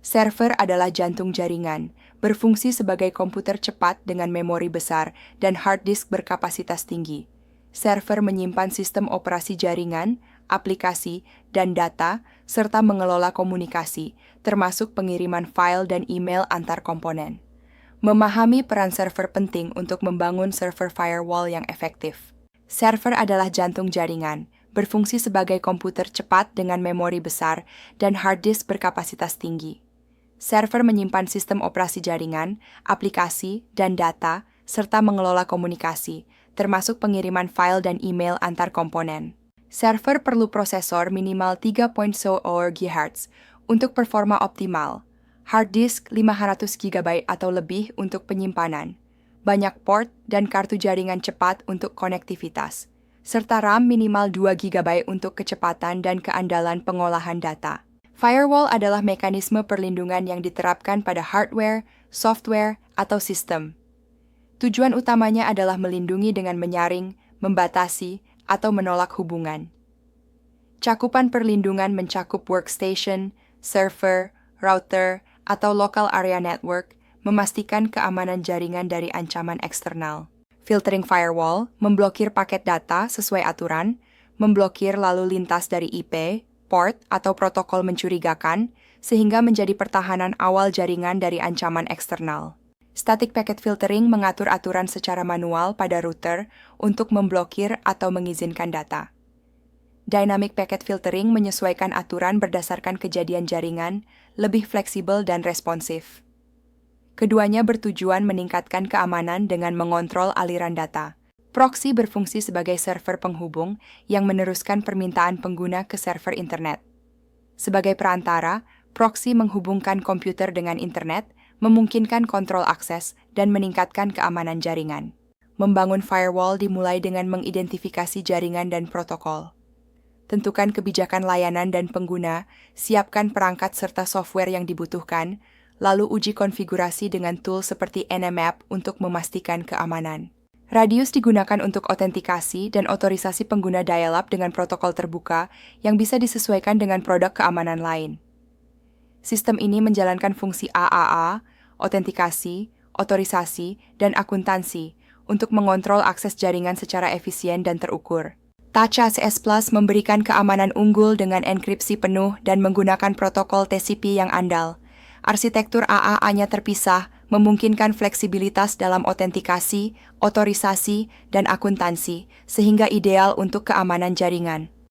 Server adalah jantung jaringan, berfungsi sebagai komputer cepat dengan memori besar dan hard disk berkapasitas tinggi. Server menyimpan sistem operasi jaringan, aplikasi, dan data, serta mengelola komunikasi, termasuk pengiriman file dan email antar komponen. Memahami peran server penting untuk membangun server firewall yang efektif. Server adalah jantung jaringan, berfungsi sebagai komputer cepat dengan memori besar dan hard disk berkapasitas tinggi. Server menyimpan sistem operasi jaringan, aplikasi, dan data, serta mengelola komunikasi, termasuk pengiriman file dan email antar komponen. Server perlu prosesor minimal 3.0 GHz untuk performa optimal, hard disk 500 GB atau lebih untuk penyimpanan, banyak port dan kartu jaringan cepat untuk konektivitas, serta RAM minimal 2 GB untuk kecepatan dan keandalan pengolahan data. Firewall adalah mekanisme perlindungan yang diterapkan pada hardware, software, atau sistem. Tujuan utamanya adalah melindungi dengan menyaring, membatasi, atau menolak hubungan. Cakupan perlindungan mencakup workstation, server, router, atau local area network, memastikan keamanan jaringan dari ancaman eksternal. Filtering firewall memblokir paket data sesuai aturan, memblokir lalu lintas dari IP, port, atau protokol mencurigakan, sehingga menjadi pertahanan awal jaringan dari ancaman eksternal. Static packet filtering mengatur aturan secara manual pada router untuk memblokir atau mengizinkan data. Dynamic packet filtering menyesuaikan aturan berdasarkan kejadian jaringan, lebih fleksibel dan responsif. Keduanya bertujuan meningkatkan keamanan dengan mengontrol aliran data. Proxy berfungsi sebagai server penghubung yang meneruskan permintaan pengguna ke server internet. Sebagai perantara, proxy menghubungkan komputer dengan internet, memungkinkan kontrol akses, dan meningkatkan keamanan jaringan. Membangun firewall dimulai dengan mengidentifikasi jaringan dan protokol. Tentukan kebijakan layanan dan pengguna, siapkan perangkat serta software yang dibutuhkan, lalu uji konfigurasi dengan tool seperti Nmap untuk memastikan keamanan. Radius digunakan untuk otentikasi dan otorisasi pengguna dial-up dengan protokol terbuka yang bisa disesuaikan dengan produk keamanan lain. Sistem ini menjalankan fungsi AAA, otentikasi, otorisasi, dan akuntansi untuk mengontrol akses jaringan secara efisien dan terukur. Touch ACS Plus memberikan keamanan unggul dengan enkripsi penuh dan menggunakan protokol TCP yang andal. Arsitektur AAA-nya terpisah, memungkinkan fleksibilitas dalam otentikasi, otorisasi, dan akuntansi, sehingga ideal untuk keamanan jaringan.